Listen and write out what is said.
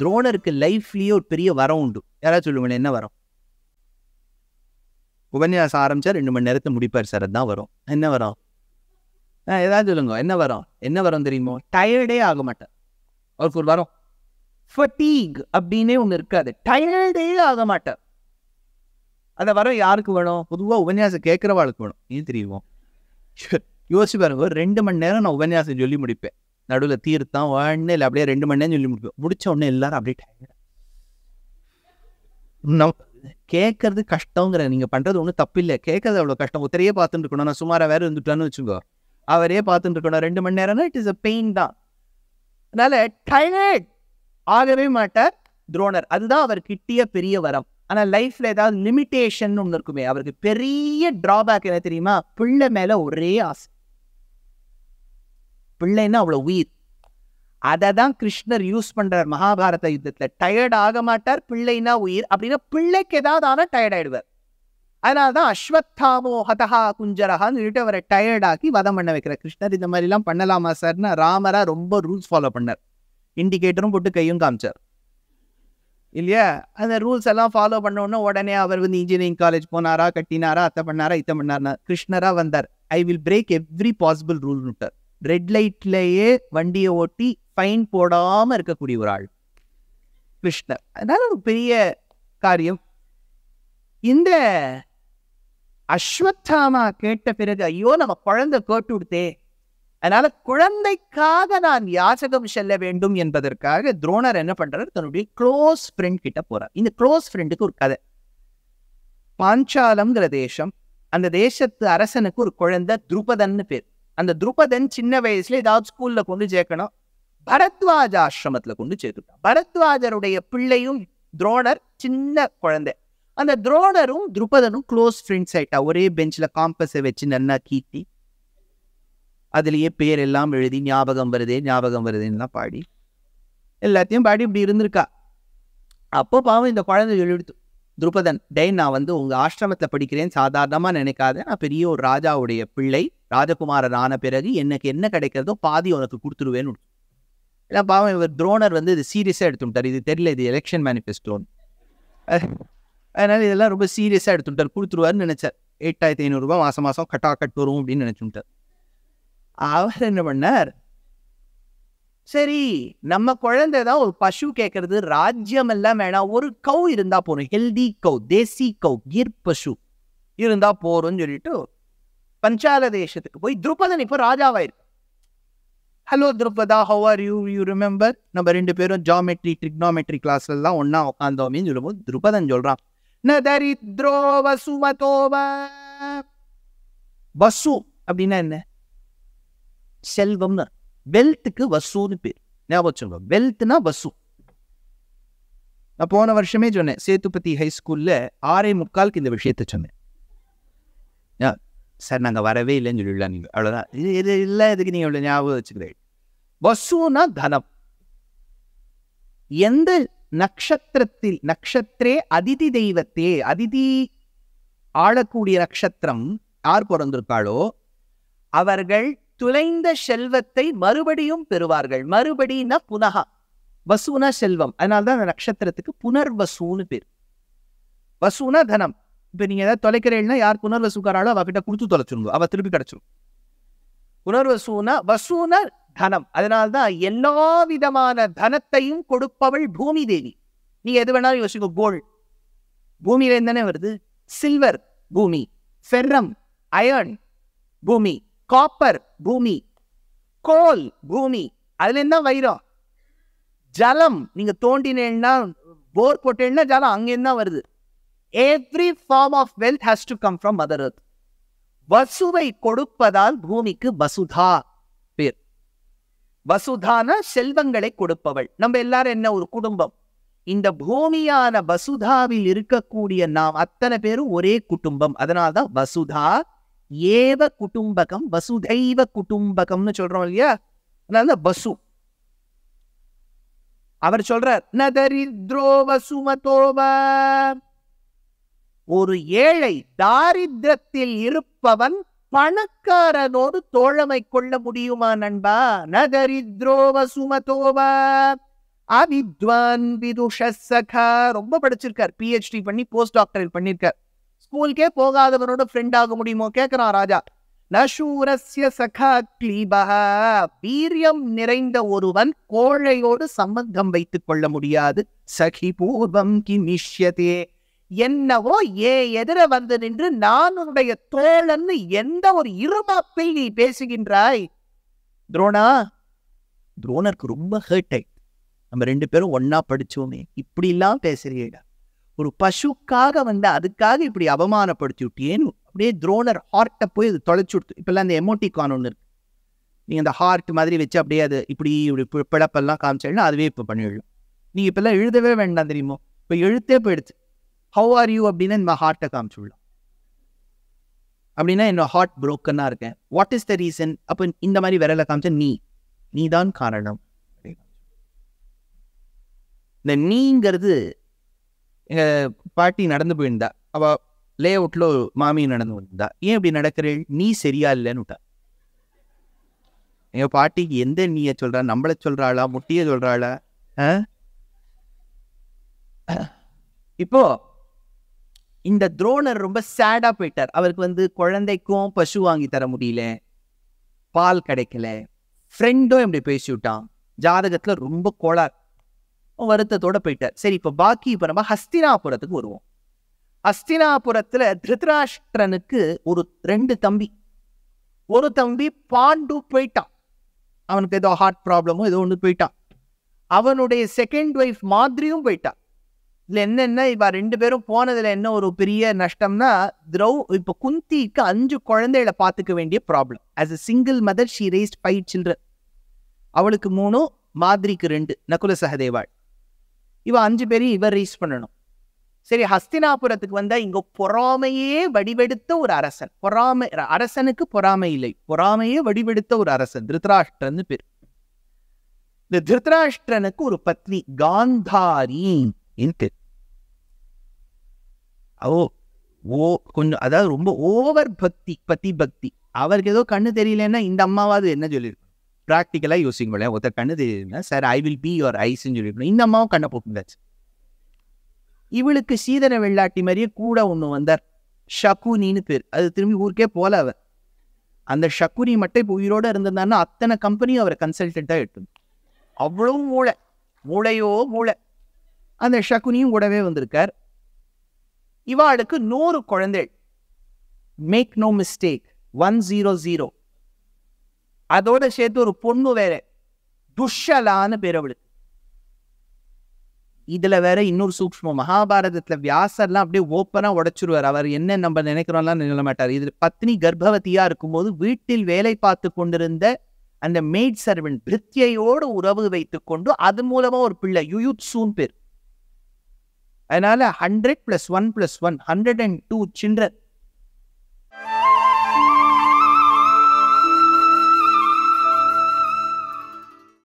துரோணருக்கு லைஃப்லயே ஒரு பெரிய வரம் உண்டு. யாராவது சொல்லுங்களேன், என்ன வரம்? உபன்யாசம் ஆரம்பிச்சா 2 மணி நேரத்தை முடிப்பார் சார். அதுதான் வரும். என்ன வரும்? ஏதாவது சொல்லுங்க, என்ன வரும்? என்ன வரும் தெரியுமோ? டயர்டே ஆக மாட்டார். அவருக்கு ஒரு வரம், ஃபட்டீக் அப்படின்னே ஒன்று இருக்காது. டயர்டே ஆக மாட்டார். அந்த வரம் யாருக்கு வேணும்? பொதுவாக உபன்யாசம் கேட்குறவாளுக்கு வேணும். ஏன் தெரியுமோ? யோசிச்சு பாருங்க, 2 மணி நேரம் நான் உபன்யாசம் சொல்லி முடிப்பேன். நடுவில் தீர்த்தம் ஒன்று இல்லை, அப்படியே 2 மணி நேரம் சொல்லி முடிப்பேன். முடிச்ச உடனே எல்லாரும் அப்படியே டயர்ட். கேட்கறது கஷ்டங்கிற, நீங்கள் பண்ணுறது ஒன்றும் தப்பு இல்லை, கேட்கறது அவ்வளோ கஷ்டம். ஒருத்தரையே பார்த்துட்டு இருக்கணும். நான் சுமாராக வேறு இருந்துட்டான்னு வச்சுக்கோ, அவரே பார்த்துட்டு இருக்கணும் 2 மணி நேரம்னா இட் இஸ் அ பெயின் தான். அதனால டயர்ட் ஆகவே மாட்டார் துரோணர். அதுதான் அவர் கிட்டிய பெரிய வரம். ஆனால் லைஃப்ல ஏதாவது லிமிட்டேஷன் ஒன்று இருக்குமே. அவருக்கு பெரிய டிராபேக் என்ன தெரியுமா? பிள்ளை மேல ஒரே ஆசை. பிள்ளைன்னா அவ்வளோ உயிர். அதை தான் கிருஷ்ணர் யூஸ் பண்றார் மகாபாரத யுத்தத்துல. டயர்ட் ஆக மாட்டார், பிள்ளைனா உயிர். அப்படின்னா பிள்ளைக்கு ஏதாவது ஆனால் டயர்ட் ஆயிடுவார். அதனால்தான் அஸ்வத்தாமோ ஹதஹா குஞ்சரஹான்னு சொல்லிட்டு அவரை டயர்ட் ஆக்கி வதம் பண்ண வைக்கிற கிருஷ்ணர். இந்த மாதிரிலாம் பண்ணலாமா சார்னா ராமரா ரொம்ப ரூல்ஸ் ஃபாலோ பண்ணார். இண்டிகேட்டரும் போட்டு கையும் காமிச்சார் இல்லையா? அந்த ரூல்ஸ் எல்லாம் ஃபாலோ பண்ணோன்னா உடனே அவர் இன்ஜினியரிங் காலேஜ் போனாரா, கட்டினாரா, அத்தை பண்ணாரா, இத்தை பண்ணாரா. கிருஷ்ணரா வந்தார். I will break every possible rule விட்டார். ரெட் லைட்லேயே வண்டியை ஓட்டி ஃபைன் போடாம இருக்கக்கூடிய ஒரு ஆள் கிருஷ்ணர். அதனால ஒரு பெரிய காரியம். இந்த அஸ்வத்தாமா கேட்ட பிறகு, ஐயோ நம்ம குழந்தை கேட்டு விடுத்தே, அதனால குழந்தைக்காக நான் யாசகம் செல்ல வேண்டும் என்பதற்காக துரோணர் என்ன பண்றாரு? தன்னுடைய க்ளோஸ் ஃப்ரெண்ட் கிட்ட போறார். இந்த க்ளோஸ் ஃப்ரெண்டுக்கு ஒரு கதை. பாஞ்சாலம்ங்கிற தேசம், அந்த தேசத்து அரசனுக்கு ஒரு குழந்தை துருபதன்னு பேர். அந்த துருபதன் சின்ன வயசுல ஏதாவது ஸ்கூல்ல கொண்டு சேர்க்கணும். பரத்வாஜ ஆசிரமத்துல கொண்டு சேர்த்துட்டான். பரத்வாஜருடைய பிள்ளையும் துரோணர் சின்ன குழந்தை. அந்த துரோணரும் துருபதனும் க்ளோஸ் ஃப்ரெண்ட்ஸ் ஆயிட்டா. ஒரே பெஞ்சில் காம்பஸை வச்சு நல்லா கீட்டி அதுலேயே பேர் எல்லாம் எழுதி ஞாபகம் வருதேன்னு பாடி எல்லாத்தையும் பாடி இப்படி இருந்திருக்கா. அப்போ பாவம் இந்த குழந்தை எழுத்து துருபதன், டே நான் உங்கள் ஆசிரமத்தில் படிக்கிறேன், சாதாரணமாக நினைக்காத, நான் பெரிய ஒரு ராஜாவுடைய பிள்ளை, ராஜகுமாரன் ஆன பிறகு எனக்கு என்ன கிடைக்கிறதோ பாதி உனக்கு கொடுத்துருவேன்னு. ஏன்னா பாவம் இவர் துரோணர் இது சீரியஸாக எடுத்துட்டார். இது தெரியல, இது எலெக்ஷன் மேனிஃபெஸ்டோன்னு. அதனால இதெல்லாம் ரொம்ப சீரியஸாக எடுத்துட்டார். கொடுத்துருவாருன்னு நினைச்சார். 8500 ரூபாய் மாதம் கட்டாக்கட் வரும் அப்படின்னு நினைச்சுட்டார். அவர் என்ன பண்ணார்? சரி, நம்ம குழந்தை தான் ஒரு பசு கேட்கறது, ராஜ்யம் எல்லாம் வேணாம், ஒரு கவு இருந்தா போறோம், ஹெல்தி கவு, தேசி கவு, கிர் பசு இருந்தா போறோம்னு சொல்லிட்டு பஞ்சால தேசத்துக்கு போய் துருபதன் இப்போ ராஜாவாயிருக்கு. ஹலோ துருபதா, how are you? You remember நம்ம 2 பேரும் ஜாமெட்ரி ட்ரிக்னாமெட்ரி கிளாஸ்ல எல்லாம் ஒன்னா உட்காந்தோமேன்னு சொல்லும்போது துருபதன் சொல்றான், ந தரித்ரோ வசுமதோவ. வசு அப்படின்னா என்ன? செல்வம்னு. வெல்த்துக்கு வசுன்னு பேர். ஞாபகம், வெல்த்னா வசு. நான் போன வருஷமே சொன்னேன், சேத்துப்பதி ஹைஸ்கூல்ல 6:45 இந்த விஷயத்த சொன்னேன். சார் நாங்க வரவே இல்லைன்னு சொல்லிடலாம் நீங்க, அவ்வளவுதான். இது இல்லை, இதுக்கு நீங்க இவ்வளவு ஞாபகம் வச்சுக்கிறீங்க. வசுனா தனம். எந்த நட்சத்திரத்தில், நட்சத்திரே அதிதி தெய்வத்தே, அதிதி ஆளக்கூடிய நட்சத்திரம் யார் பிறந்திருக்காளோ அவர்கள் துளைந்த செல்வத்தை மறுபடியும் பெறுவார்கள். மறுபடினா புனகா, வசுனா செல்வம். அதனால்தான் அந்த நட்சத்திரத்துக்கு புனர்வசுன்னு பேர். வசுனா தனம். இப்ப நீங்க ஏதாவது தொலைக்கிறீங்கன்னா யார் புனர்வசுக்காராளோ அவகிட்ட கொடுத்து தொலைச்சிருங்க, அவ திருப்பி கிடைச்சிடும். புனர்வசுனா, வசுனா தனம். அதனால்தான் எல்லா விதமான தனத்தையும் கொடுப்பவள் பூமி தேவி. நீங்க எது வேணாலும் யோசிக்கோ. கோல்ட் பூமியில இருந்தானே வருது. சில்வர் பூமி, ஃபெர்ரம் அயர்ன் பூமி, காப்பர் பூமி, கோல் பூமி, அதுல என்ன வைரம். ஜலம் நீங்க தோண்டினேன்னா, போர் போட்டேன்னா ஜலம் அங்கேருந்து வருது. Every form of wealth has to come from Mother Earth. வசுவை கொடுப்பதால் பூமிக்கு வசுதா பேர். வசுதான செல்வங்களை கொடுப்பவள். நம்ம எல்லாரும் என்ன, ஒரு குடும்பம். இந்த பூமியான வசுதாவில் இருக்கக்கூடிய நாம் அத்தனை பேரும் ஒரே குடும்பம். அதனால்தான் வசுதா ஏவ குடும்பகம், வசுதைவ குடும்பகம்னு சொல்றோம் இல்லையா? அதனால வசு. அவர் சொல்றார், நதரித்ரோ வசுமதோவ. ஒரு ஏழை தாரித்திரத்தில் இருப்பவன் பணக்காரனோடு தோழமை கொள்ள முடியுமா நண்பா? நதரித்ரோ வசுமதோவ. அவித்வான் விதுஷ சகா, ரொம்ப படிச்சிருக்கார், PhD பண்ணி போஸ்ட் டாக்டரேட் பண்ணிருக்கார். ஸ்கூலுக்கே போகாதவனோட ஃப்ரெண்ட் ஆக முடியுமோ கேட்கிறான் ராஜா. நசூரஸ்ய சகா க்ளீபஹ, வீரியம் நிறைந்த ஒருவன் கோழையோடு சம்பந்தம் வைத்துக் கொள்ள முடியாது. சகி பூர்வம் கிமிஷ்யதே, என்னவோ எதிர வந்து நின்று நான் உன்னுடைய தோழன்னு எந்த ஒரு இருமாப்பில் நீ பேசுகின்றாய். துரோணா, துரோணருக்கு ரொம்ப ஹர்ட் ஆயிடுச்சு. நம்ம 2 பேரும் ஒன்னா படிச்சோமே, இப்படி எல்லாம் பேசுறீடா, ஒரு பசுக்காக வந்து அதுக்காக இப்படி அவமானப்படுத்தி விட்டியேன்னு அப்படியே துரோணர் ஹார்ட்டை போய் அது தொலைச்சு விடுத்து. இப்பெல்லாம் அந்த எமோட்டிகான் ஒன்று இருக்கு, நீங்க அந்த ஹார்ட் மாதிரி வச்சு அப்படியே அது இப்படி இப்படி பிழப்பெல்லாம் காமிச்சா அதுவே இப்போ பண்ணிடலாம். நீங்க இப்பெல்லாம் எழுதவே வேண்டாம் தெரியுமோ, இப்போ எழுத்தே போயிடுச்சு. ஹவ் ஆர் யூ அப்படின்னா இந்த ஹார்ட்டை காமிச்சுடலாம். அப்படின்னா என்னோட ஹார்ட் புரோக்கனா இருக்கேன், வாட் இஸ் த ரீசன், அப்போ இந்த மாதிரி விரலை காமிச்சா நீ தான் காரணம். இந்த நீங்கிறது எங்க பாட்டி நடந்து போயிருந்தா, அவ லே அவுட்ல மாமி நடந்து வந்தா, ஏன் இப்படி நடக்கிறேன், நீ சரியா இல்லைன்னு விட்டா. எங்க பாட்டிக்கு எந்த நீய சொல்றா, நம்மள சொல்றாளா முட்டிய சொல்றாளா? இப்போ இந்த துரோணர் ரொம்ப சேடா போயிட்டார். அவருக்கு வந்து குழந்தைக்கும் பசு வாங்கி தர முடியல, பால் கிடைக்கல, ஃப்ரெண்டும் இப்படி பேசி விட்டான், ஜாதகத்துல ரொம்ப கோளாறு, வருத்தத்தோட போயிட்டார். சரி, இப்ப நம்ம ஹஸ்தினாபுரத்துக்கு வருவோம். ஹஸ்தினாபுரத்துல திருதராஷ்டிரனுக்கு ஒரு 2 தம்பி. ஒரு தம்பி பாண்டு போயிட்டான், அவனுக்கு ஏதோ ஹார்ட் ப்ராப்ளமோ ஏதோ ஒன்று போயிட்டான். அவனுடைய செகண்ட் ஒய்ஃப் மாதிரியும் போயிட்டான். இதுல என்னென்ன, இவ 2 பேரும் போனதுல என்ன ஒரு பெரிய நஷ்டம்னா, இப்ப குந்திக்கு 5 குழந்தைகளை பார்த்துக்க வேண்டிய problem. As a single mother she raised 5 children. அவளுக்கு 3, மாதிரிக்கு 2, நகுல சகதேவாள். இவ 5 பேரையும் இவர் ரீஸ் பண்ணணும். சரி, ஹஸ்தினாபுரத்துக்கு வந்தா இங்க பொறாமையே வடிவெடுத்த ஒரு அரசன். அரசனுக்கு பொறாமை இல்லை, பொறாமையே வடிவெடுத்த ஒரு அரசன் திருதராஷ்டிரன் பேர். இந்த திருதராஷ்டிரனுக்கு ஒரு பத்னி காந்தாரி. கொஞ்சம் அதாவது ரொம்ப ஓவர் பக்தி, பக்தி. அவருக்கு ஏதோ கண்ணு தெரியலன்னா இந்த அம்மாவாது என்ன சொல்லியிருக்கணும், பிராக்டிக்கலா யோசிங்களேன். ஒருத்தர் கண்ணு தெரியலன்னா sir I will be your ஐஸ்ன்னு சொல்லியிருக்கணும். இந்த அம்மாவும் கண்ணை போட்டுச்சு. இவளுக்கு சீதன வெள்ளாட்டி மாதிரியே கூட ஒண்ணு வந்தார், ஷகுனின்னு பேர். அது திரும்பி ஊருக்கே போல. அவர் அந்த ஷகுனி மட்டும் இப்போ உயிரோட இருந்திருந்தாருன்னா அத்தனை கம்பெனியும் அவரை கன்சல்டண்டா எடுத்து, அவ்வளவு மூளையோ மூளை. அந்த ஷகுனியும் கூடவே வந்திருக்கார். இவாளுக்கு 100 குழந்தை. Make no mistake, 100. அதோட சேர்த்து ஒரு பொண்ணு வேற, துஷலான்னு பேர் அவளுக்கு. இதுல வேற இன்னொரு சூக்ஷ்மம், மகாபாரதத்துல வியாசர்லாம் அப்படியே ஓப்பனா உடைச்சிருவார். அவர் என்ன நம்ம நினைக்கிறோம்லாம் நினைக்க மாட்டார். இதுல பத்னி கர்ப்பவதியா இருக்கும்போது வீட்டில் வேலை பார்த்து கொண்டிருந்த அந்த மெய்ட் சர்வெண்ட் பிரித்யோடு உறவு வைத்துக் கொண்டு அது மூலமா ஒரு பிள்ளை, யுயுத்சூன் பேர். அதனால 100 + 1 + 1 102 சில்ட்ரன்.